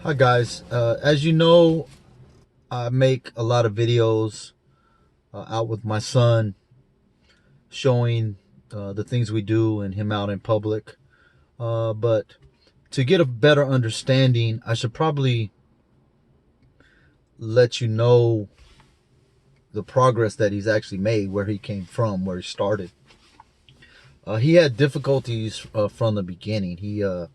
Hi guys, as you know, I make a lot of videos out with my son, showing the things we do and him out in public. But to get a better understanding, I should probably let you know the progress that he's actually made, where he came from, where he started. He had difficulties from the beginning. He had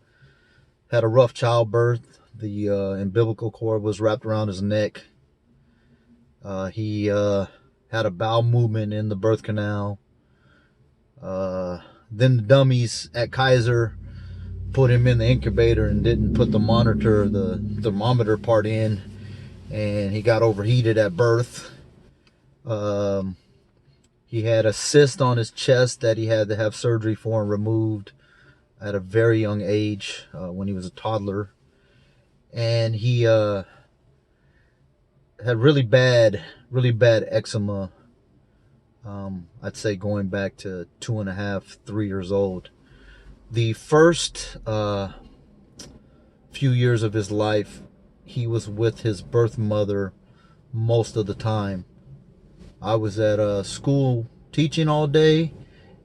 a rough childbirth. The umbilical cord was wrapped around his neck. He had a bowel movement in the birth canal. Then the dummies at Kaiser put him in the incubator and didn't put the thermometer part in, and he got overheated at birth. Um, he had a cyst on his chest that he had to have surgery for and removed at a very young age, when he was a toddler. And he had really bad eczema. I'd say going back to 2.5, 3 years old. The first few years of his life, he was with his birth mother most of the time. I was at school teaching all day,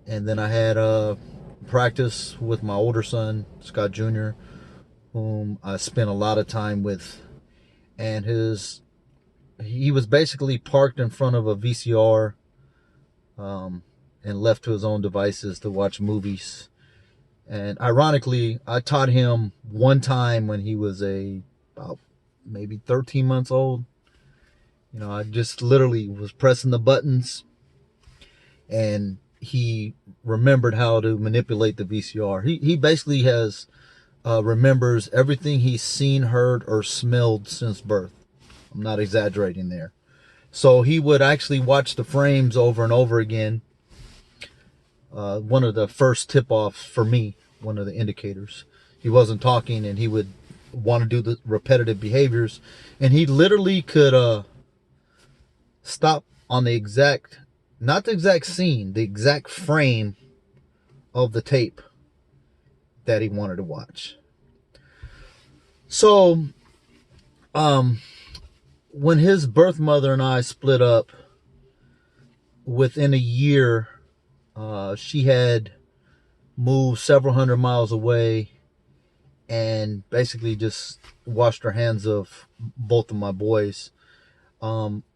and then I had practice with my older son, Scott Jr., whom I spent a lot of time with. And he was basically parked in front of a VCR, and left to his own devices to watch movies. And ironically, I taught him one time when he was about maybe 13 months old. I just literally was pressing the buttons, and he remembered how to manipulate the VCR. He basically has remembers everything he's seen, heard, or smelled since birth. I'm not exaggerating there. So he would actually watch the frames over and over again. One of the first tip-offs for me, one of the indicators. He wasn't talking, and he would want to do the repetitive behaviors, and he literally could stop on not the exact scene, the exact frame of the tape that he wanted to watch. So, when his birth mother and I split up, within a year, she had moved several hundred miles away and basically just washed her hands of both of my boys.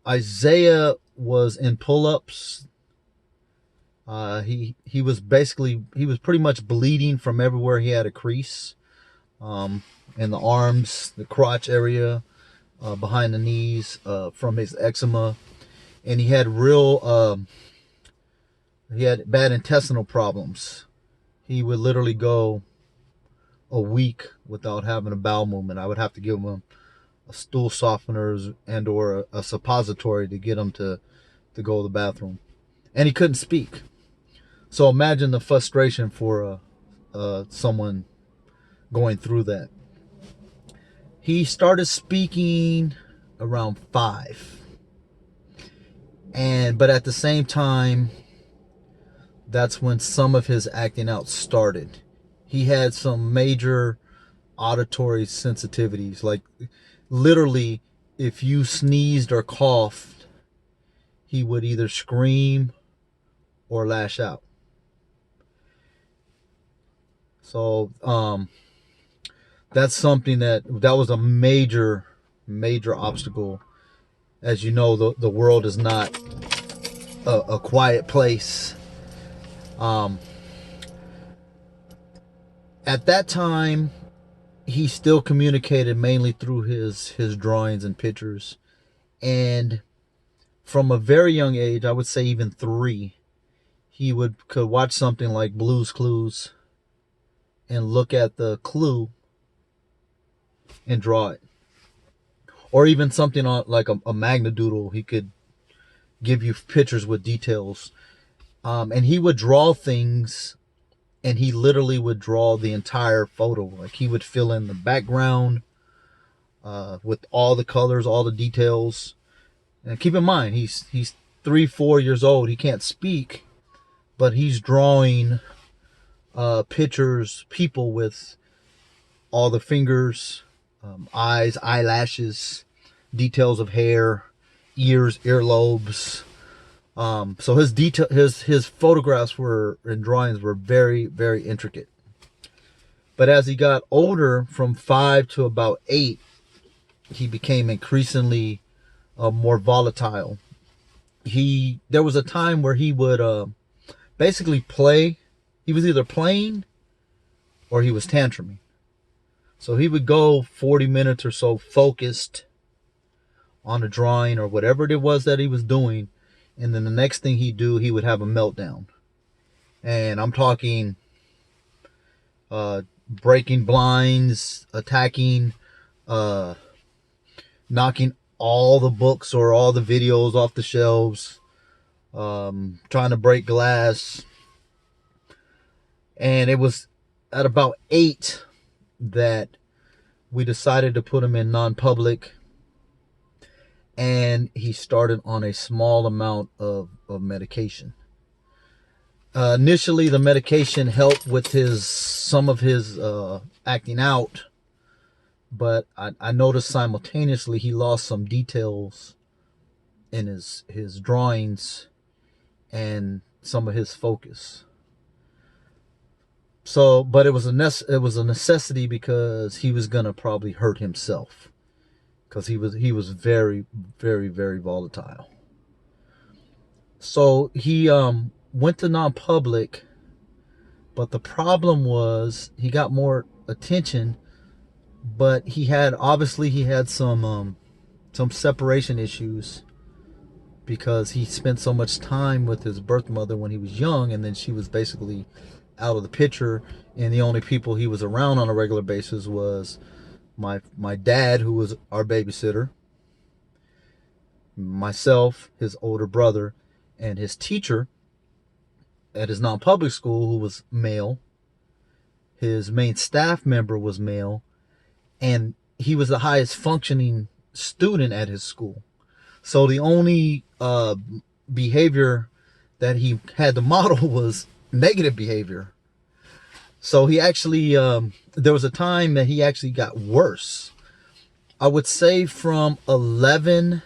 Isaiah was in pull-ups. He was pretty much bleeding from everywhere. He had a crease in the arms, the crotch area, behind the knees, from his eczema, and he had bad intestinal problems. He would literally go a week without having a bowel movement. I would have to give him a stool softeners and or a suppository to get him to go to the bathroom, and he couldn't speak. So imagine the frustration for someone going through that. He started speaking around 5, but at the same time, that's when some of his acting out started. He had some major auditory sensitivities. Like, literally, if you sneezed or coughed, he would either scream or lash out. So that's something that was a major obstacle. As you know, the world is not a quiet place. At that time, he still communicated mainly through his drawings and pictures. And from a very young age, I would say even 3, he could watch something like Blue's Clues and look at the clue and draw it. Or even something on like a magnadoodle. He could give you pictures with details. And he would draw things, and he literally would draw the entire photo. Like, he would fill in the background with all the colors, all the details. And keep in mind, he's 3-4 years old. He can't speak, but he's drawing pictures, people with all the fingers, eyes, eyelashes, details of hair, ears, earlobes. So his photographs were and drawings were very, very intricate. But as he got older, from 5 to about 8, he became increasingly more volatile. There was a time where he would basically play. He was either playing or he was tantruming. So he would go 40 minutes or so focused on a drawing or whatever it was that he was doing, and then the next thing he'd do, he would have a meltdown. And I'm talking breaking blinds, attacking, knocking all the books or all the videos off the shelves, trying to break glass. And it was at about 8 that we decided to put him in non-public, and he started on a small amount of medication. Initially, the medication helped with some of his acting out, but I noticed simultaneously he lost some details in his drawings and some of his focus. So, but it was a necessity because he was gonna probably hurt himself, because he was very, very, very volatile. So he went to non-public, but the problem was he got more attention, but he had some separation issues, because he spent so much time with his birth mother when he was young, and then she was basically out of the picture, and the only people he was around on a regular basis was my dad, who was our babysitter, myself, his older brother, and his teacher at his non-public school, who was male. His main staff member was male, and he was the highest functioning student at his school. So the only behavior that he had to model was negative behavior. So he actually, there was a time that he actually got worse. I would say from 11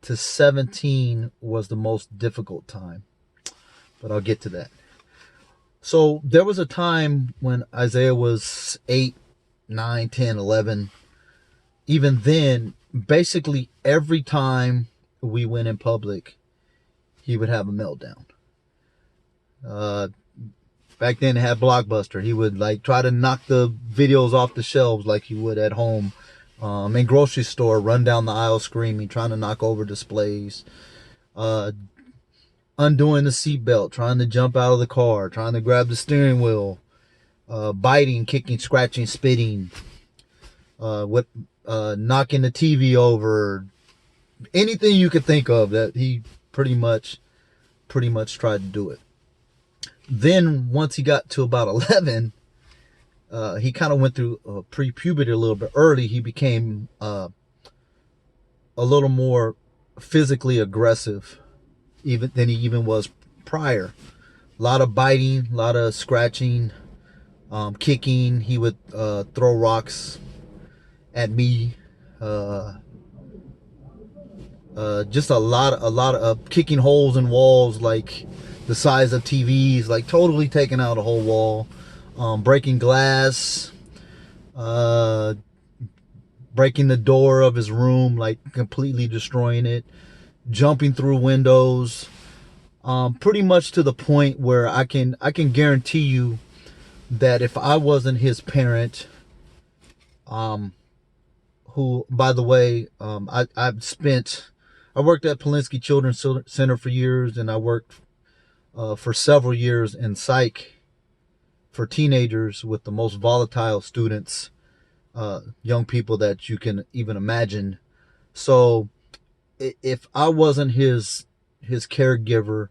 to 17 was the most difficult time, but I'll get to that. So there was a time when Isaiah was 8, 9, 10, 11. Even then, basically every time we went in public, he would have a meltdown. Back then it had Blockbuster. He would like try to knock the videos off the shelves like he would at home. In grocery store, run down the aisle screaming, trying to knock over displays. Undoing the seatbelt, trying to jump out of the car, trying to grab the steering wheel. Biting, kicking, scratching, spitting. Knocking the TV over. Anything you could think of, that he pretty much tried to do it. Then once he got to about 11, he kind of went through pre-puberty a little bit early. He became a little more physically aggressive than he even was prior. A lot of biting, a lot of scratching, kicking. He would throw rocks at me. Just a lot of kicking holes in walls like the size of TVs, like totally taking out a whole wall. Breaking glass, breaking the door of his room, like completely destroying it, jumping through windows, pretty much to the point where I can guarantee you that if I wasn't his parent, who, by the way, I worked at Polinsky Children's Center for years, and I worked for several years in psych for teenagers with the most volatile students, young people that you can even imagine. So if I wasn't his caregiver,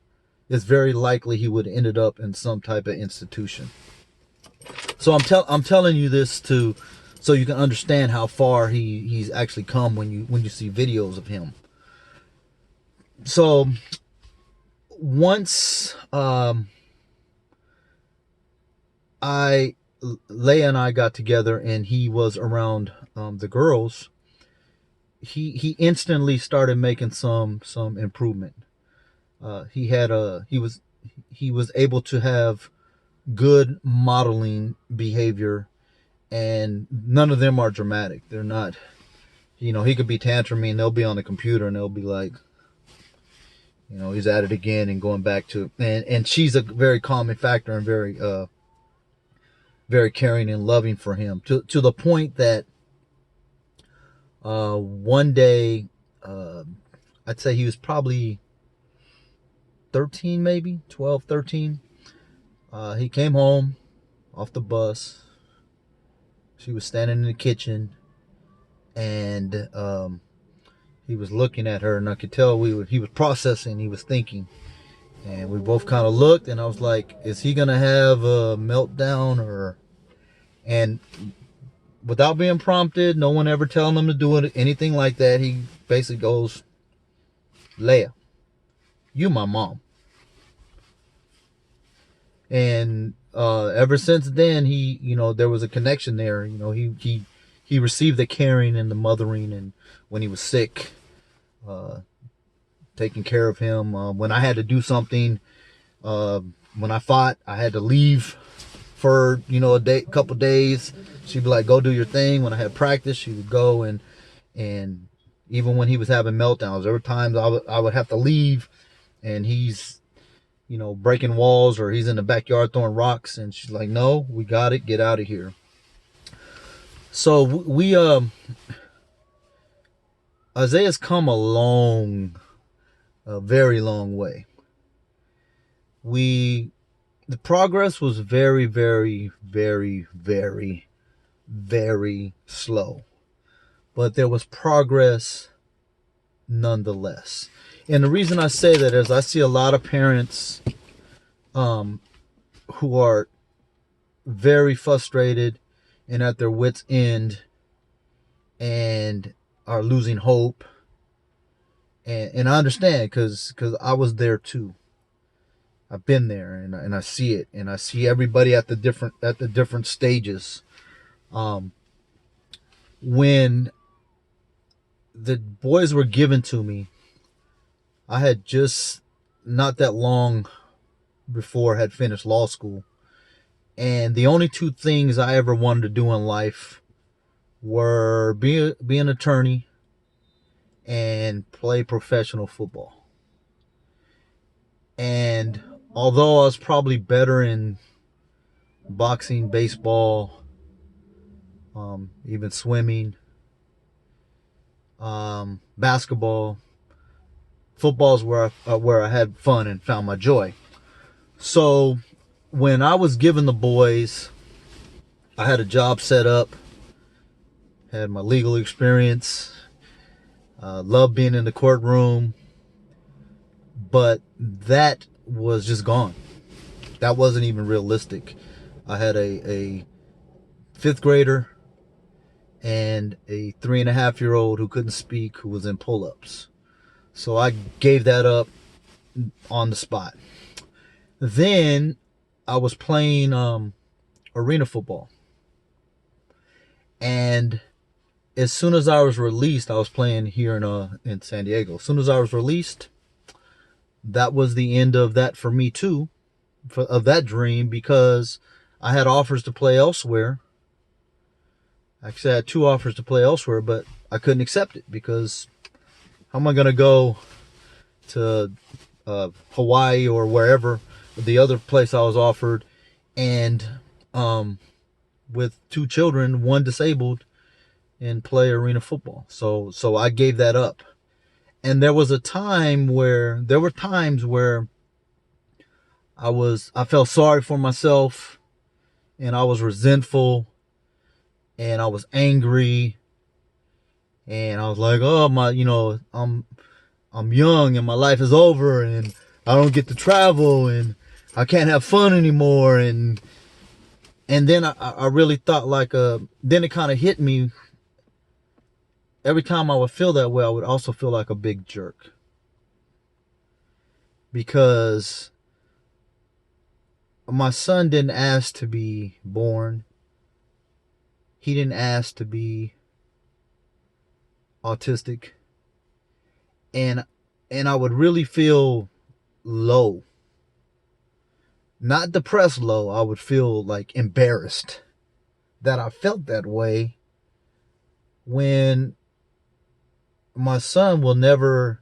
it's very likely he would have ended up in some type of institution. So I'm telling you this so you can understand how far he's actually come when you see videos of him. So once I Leia and I got together, and he was around the girls, he instantly started making some improvement. He was able to have good modeling behavior, and none of them are dramatic. They're not. He could be tantruming, and they'll be on the computer, and they'll be like, he's at it again and going back to, and she's a very calming factor and very caring and loving for him, to the point that one day, I'd say he was probably 13, maybe 12, 13. He came home off the bus. She was standing in the kitchen, and he was looking at her, and I could tell he was processing, he was thinking. And we both kind of looked, and I was like, is he going to have a meltdown? And without being prompted, no one ever telling him to do anything like that, he basically goes, Leia, you my mom. And ever since then, there was a connection there. He received the caring and the mothering, and when he was sick, taking care of him. When I had to do something, when I fought, I had to leave for a couple days. She'd be like, "Go do your thing." When I had practice, she would go, and even when he was having meltdowns, there were times I would have to leave, and he's breaking walls, or he's in the backyard throwing rocks, and she's like, "No, we got it. Get out of here." So Isaiah's come a very long way. The progress was very, very, very, very, very slow, but there was progress nonetheless. And the reason I say that is I see a lot of parents who are very frustrated and at their wits' end and are losing hope. And I understand, because I was there too. I've been there, and I see it, and I see everybody at the different stages. When the boys were given to me, I had just not that long before had finished law school, and the only two things I ever wanted to do in life were be an attorney and play professional football. And although I was probably better in boxing, baseball, even swimming, basketball, football's where I had fun and found my joy. So when I was given the boys, I had a job set up, had my legal experience, loved being in the courtroom, but that was just gone. That wasn't even realistic. I had a fifth grader and a 3.5-year-old who couldn't speak, who was in pull-ups. So I gave that up on the spot. Then I was playing arena football. And as soon as I was released, I was playing here in San Diego. As soon as I was released, that was the end of that for me too, of that dream, because I had offers to play elsewhere. Actually, I had 2 offers to play elsewhere, but I couldn't accept it, because how am I going to go to Hawaii or wherever, the other place I was offered, and with 2 children, 1 disabled, and play arena football. So I gave that up. And there were times where I felt sorry for myself, and I was resentful, and I was angry, and I was like, oh my, I'm young and my life is over, and I don't get to travel, and I can't have fun anymore. And then I really thought, then it kind of hit me. Every time I would feel that way, I would also feel like a big jerk, because my son didn't ask to be born. he didn't ask to be autistic, and I would really feel low, not depressed low. I would feel like embarrassed that I felt that way when my son will never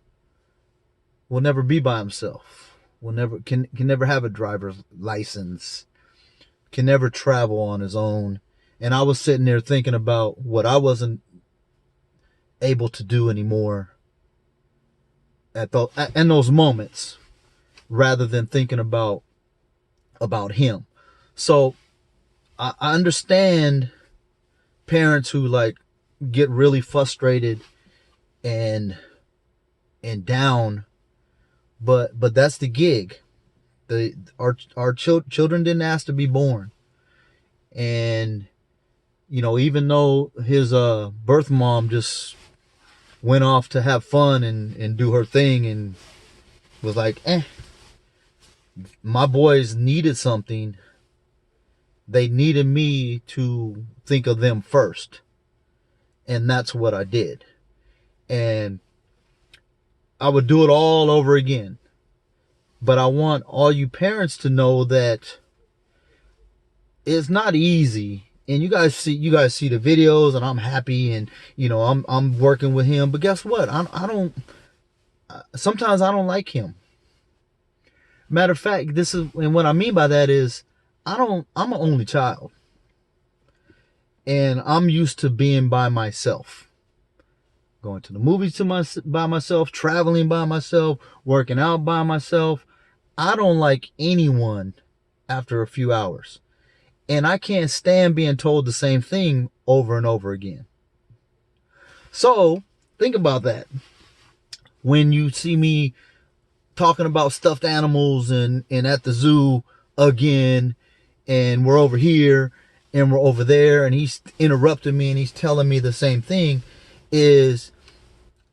be by himself. Will never can never have a driver's license. Can never travel on his own. And I was sitting there thinking about what I wasn't able to do anymore in those moments, rather than thinking about him. So I understand parents who like get really frustrated and down, but that's the gig. Our children didn't ask to be born, and even though his birth mom just went off to have fun and do her thing and was like, my boys needed something. They needed me to think of them first, and that's what I did. And I would do it all over again. But I want all you parents to know that it's not easy. And you guys see the videos, and I'm happy, and I'm working with him. But guess what? I don't. Sometimes I don't like him. Matter of fact, and what I mean by that is, I'm an only child, and I'm used to being by myself, going to the movies by myself, traveling by myself, working out by myself. I don't like anyone after a few hours. And I can't stand being told the same thing over and over again. So, think about that. When you see me talking about stuffed animals and at the zoo again, and we're over here and we're over there, and he's interrupting me and he's telling me the same thing, is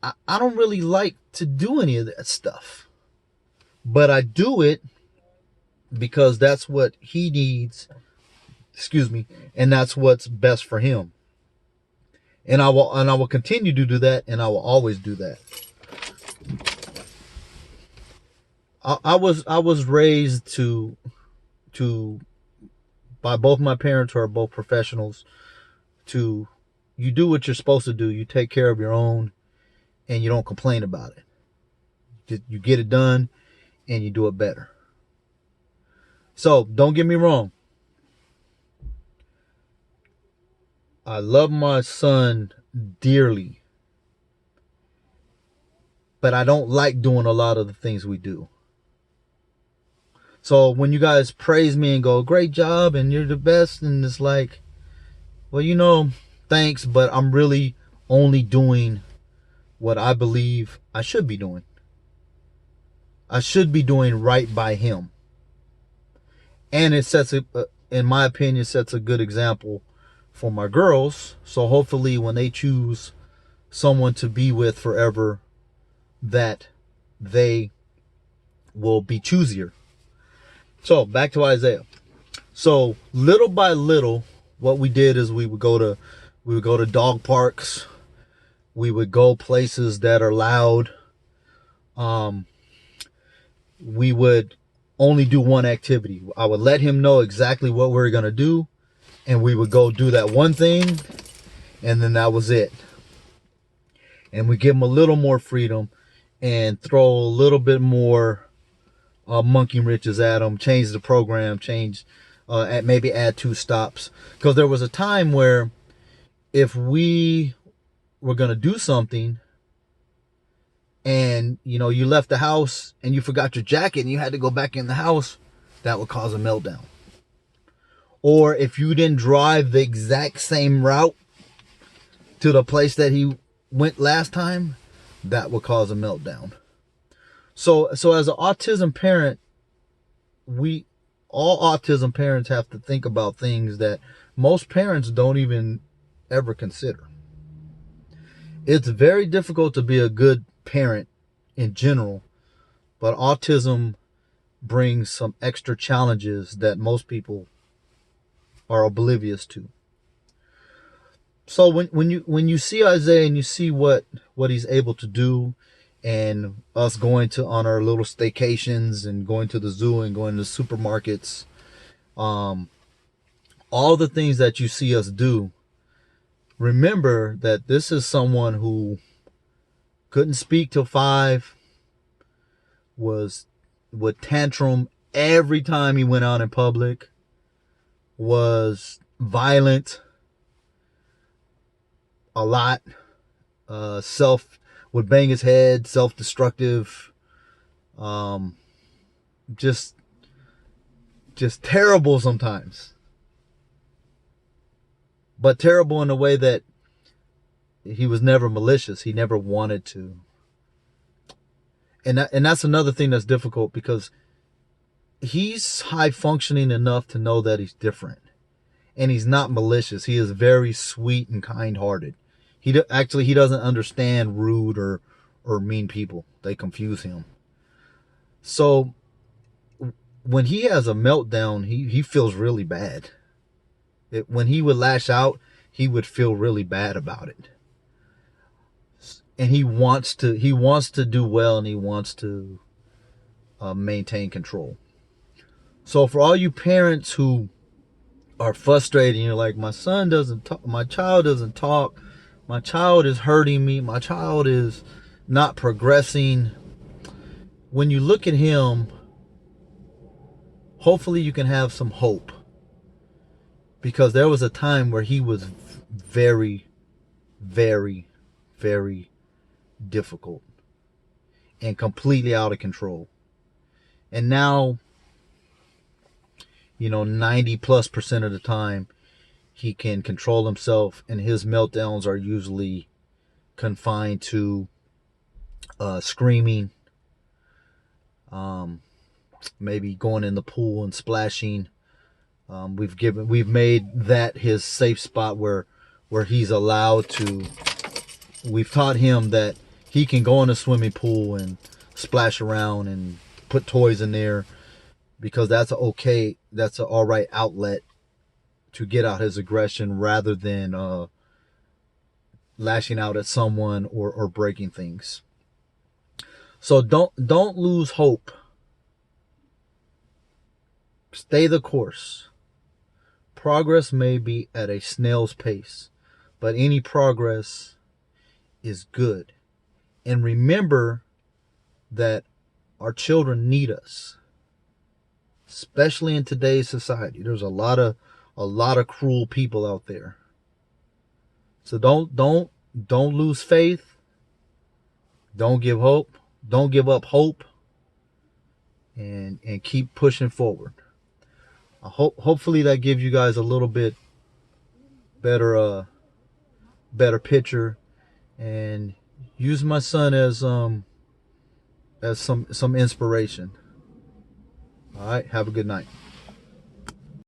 I don't really like to do any of that stuff. But I do it because that's what he needs, and that's what's best for him. And I will continue to do that, and I will always do that. I was raised to by both my parents, who are both professionals, to you do what you're supposed to do. You take care of your own, and you don't complain about it. You get it done, and you do it better. So don't get me wrong. I love my son dearly, but I don't like doing a lot of the things we do. So when you guys praise me and go, great job, and you're the best, and it's like, well, thanks, but I'm really only doing what I believe I should be doing. I should be doing right by him. And it sets, in my opinion, sets a good example for my girls. So hopefully when they choose someone to be with forever, that they will be choosier. So back to Isaiah. So little by little, what we did is we would go to dog parks. We would go places that are loud. We would only do one activity. I would let him know exactly what we were going to do, and we would go do that one thing, and then that was it. And we give him a little more freedom and throw a little bit more monkey wrenches at him, change the program, maybe add 2 stops. Because there was a time where if we were going to do something, and you left the house and you forgot your jacket and you had to go back in the house, that would cause a meltdown. Or if you didn't drive the exact same route to the place that he went last time, that would cause a meltdown. So as an autism parent, all autism parents have to think about things that most parents don't even ever consider. It's very difficult to be a good parent in general, but autism brings some extra challenges that most people are oblivious to. So when you see Isaiah and you see what he's able to do, and us going to on our little staycations and going to the zoo and going to supermarkets, um, all the things that you see us do, remember that this is someone who couldn't speak till 5, was would tantrum every time he went out in public, was violent a lot, self would bang his head, self-destructive, um, just just terrible sometimes, but terrible in a way that he was never malicious. He never wanted to, and that's another thing that's difficult because he's high functioning enough to know that he's different, and he's not malicious. He is very sweet and kind hearted. Actually he doesn't understand rude or mean people. They confuse him. So when he has a meltdown, he feels really bad. When he would lash out, he would feel really bad about it. And he wants to do well, and he wants to maintain control. So for all you parents who are frustrated, you're like, my son doesn't talk, my child doesn't talk, my child is hurting me, my child is not progressing. When you look at him, hopefully you can have some hope, because there was a time where he was very, very, very difficult and completely out of control. And now, 90+% of the time, he can control himself, and his meltdowns are usually confined to screaming, maybe going in the pool and splashing. We've made that his safe spot where he's allowed to. We've taught him that he can go in a swimming pool and splash around and put toys in there, because that's an all right outlet to get out his aggression, rather than lashing out at someone or breaking things. So don't lose hope. Stay the course. Progress may be at a snail's pace, but any progress is good. And remember that our children need us, especially in today's society. There's a lot of cruel people out there. So don't lose faith. Don't give hope. Don't give up hope, and keep pushing forward. Hopefully that gives you guys a little bit better picture, and use my son as some inspiration. All right, have a good night.